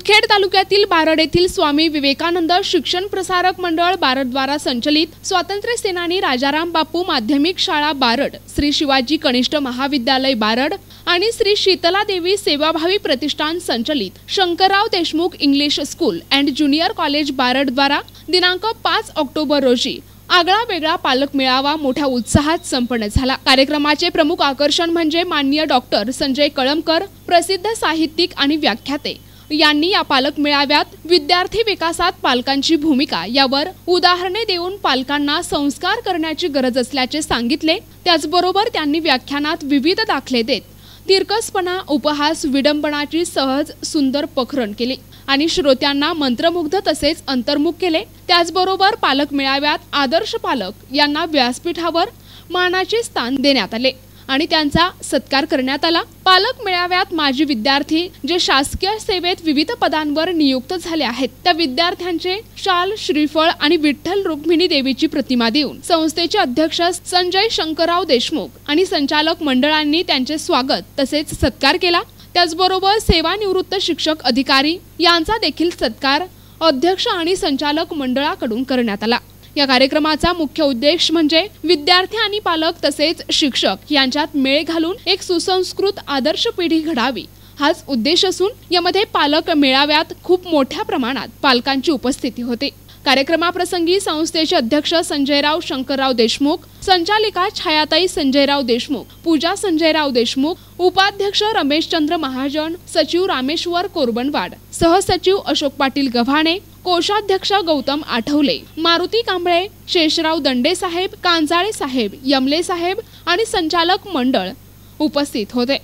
मुदखेड तालुक्यातील बारड येथील स्वामी विवेकानंद शिक्षण प्रसारक मंडळ बारड द्वारा संचलित स्वातंत्र्य सेनानी राजाराम बापू माध्यमिक शाळा बारड, श्री शिवाजी कनिष्ठ महाविद्यालय बारड आणि श्री शीतला देवी सेवाभावी प्रतिष्ठान संचलित Shankarrao Deshmukh English school and junior college Barad द्वारा दिनांक 5 ऑक्टोबर रोजी आगळा वेगळा पालक मेळावा मोठ्या उत्साहात संपन्न झाला। कार्यक्रमाचे प्रमुख आकर्षण म्हणजे माननीय डॉक्टर संजय कळमकर, प्रसिद्ध साहित्यिक आणि व्याख्याते यांनी या पालक मेळाव्यात विद्यार्थी विकासात पालकांची भूमिका यावर उदाहरणे देऊन पालकांना संस्कार करण्याची गरज असल्याचे सांगितले। त्याचबरोबर त्यांनी व्याख्यानात विविध दाखले देत तिरकसपणा, उपहास, विडंबनाची सहज सुंदर पखरण केली आणि श्रोत्यांना मंत्रमुग्ध तसेच अंतर्मुख केले। त्याचबरोबर पालक मेळाव्यात आदर्श पालक यांना व्यासपीठावर मानाचे स्थान देण्यात आले आणि त्यांचा सत्कार करण्यात आला। पालक मेळाव्यात माजी विद्यार्थी जे शासकीय सेवेत विविध पदांवर नियुक्त झाले आहेत त्या विद्यार्थ्यांचे शाल, श्रीफळ आणि विठ्ठल रुक्मिणी देवीची प्रतिमा देऊन संस्थेचे अध्यक्ष संजय शंकरराव देशमुख आणि संचालक मंडळांनी त्यांचे स्वागत तसेच सत्कार केला। त्याचबरोबर सेवानिवृत्त शिक्षक अधिकारी यांचा देखील सत्कार अध्यक्ष आणि संचालक मंडळाकडून करण्यात आला। या कार्यक्रमाचा मुख्य उद्देश म्हणजे विद्यार्थी आणि पालक तसेच शिक्षक यांच्यात मेळ घालून एक सुसंस्कृत आदर्श पिढी घडावी हाच उद्देश असून यामध्ये पालक मेळाव्यात खूप मोठ्या प्रमाणात पालकांची उपस्थिती होती। कार्यक्रमाप्रसंगी संस्थेचे अध्यक्ष संजयराव शंकरराव देशमुख, संचालिका छायाताई संजयराव देशमुख, पूजा संजयराव देशमुख, उपाध्यक्ष रमेशचंद्र महाजन, सचिव रामेश्वर कोरबनवाड, सहसचिव अशोक पाटील गव्हाणे, कोषाध्यक्ष गौतम आठवले, मारुती कांबळे, शेषराव दंडे साहेब, कांजाळे साहेब, यमले साहेब आणि संचालक मंडळ उपस्थित होते।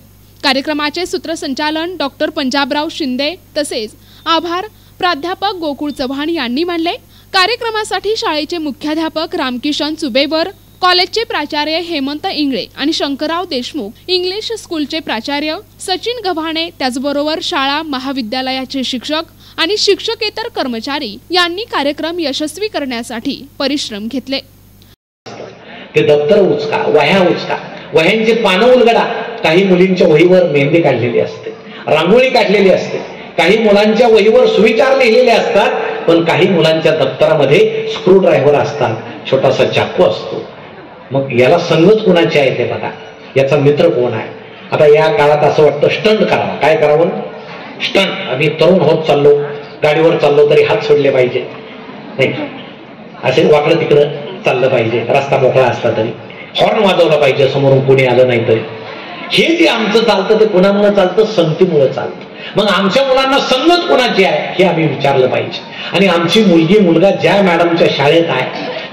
कार्यक्रमाचे सूत्रसंचालन डॉक्टर पंजाबराव शिंदे तसेच आभार प्राध्यापक गोकुळ चव्हाण यांनी मानले। कार्यक्रमासाठी शाळेचे मुख्याध्यापक रामकिशन चुबेवर, कॉलेजचे प्राचार्य हेमंत इंगळे आणि शंकरराव देशमुख इंग्लिश स्कूलचे प्राचार्य सचिन गव्हाणे, त्याचबरोबर शाळा महाविद्यालयाचे शिक्षक आणि शिक्षकेतर कर्मचारी यांनी कार्यक्रम यशस्वी करण्यासाठी परिश्रम घेतले। ते दप्तर उचका, वह्या उचका, वह्यांची पानं उलगडा। काही मुलींच्या वहीवर मेहंदी काढलेली असते, रांगोळी काढलेली असते, काही मुलांच्या वहीवर सुविचार लिहिलेले असतात, पण काही मुलांच्या दप्तरामध्ये स्क्रू ड्रायव्हर असतात, छोटासा चाकू असतो। मग याला संगत कोणाची आहे ते बघा, याचा मित्र कोण आहे। आता या काळात असं वाटतं स्टंट करावं। काय करावं? स्टंट। आम्ही तरुण होत चाललो, गाडीवर चाललो तरी हात सोडले पाहिजे नाही, असे वाकडं तिकडं चाललं पाहिजे, रस्ता मोकळा असला तरी हॉर्न वाजवला पाहिजे समोरून कोणी आलं नाही तरी। हे जे आमचं चालतं ते कोणामुळे चालतं? संगतीमुळे चालतं। मग आमच्या मुलांना संगत कोणाची आहे हे आम्ही विचारलं पाहिजे। आणि आमची मुलगी मुलगा ज्या मॅडमच्या शाळेत आहे,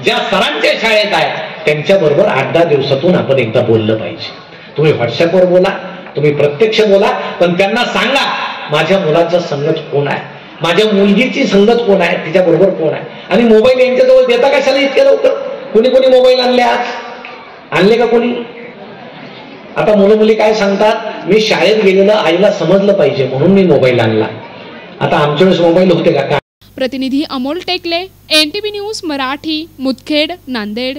ज्या सरांच्या शाळेत आहे, त्यांच्याबरोबर 8-10 दिवसातून आपण एकदा बोललं पाहिजे। तुम्ही व्हॉट्सअपवर बोला, तुम्ही प्रत्यक्ष बोला, पण त्यांना सांगा माझ्या मुलाचा संगत कोण आहे, माझ्या मुलगीची संगत कोण आहे, तिच्याबरोबर कोण आहे। आणि मोबाईल यांच्याजवळ देता कशाला इतक्या लवकर? कोणी कोणी मोबाईल आणले? आज आणले का कोणी? आता मुलं मुली काय सांगतात? मी शाळेत गेलेलं आईला समजलं पाहिजे म्हणून मी मोबाईल आणला। आता आमच्या वेळेस मोबाईल होते का? प्रतिनिधी अमोल टेकले, NTV न्यूज मराठी, मुदखेड, नांदेड।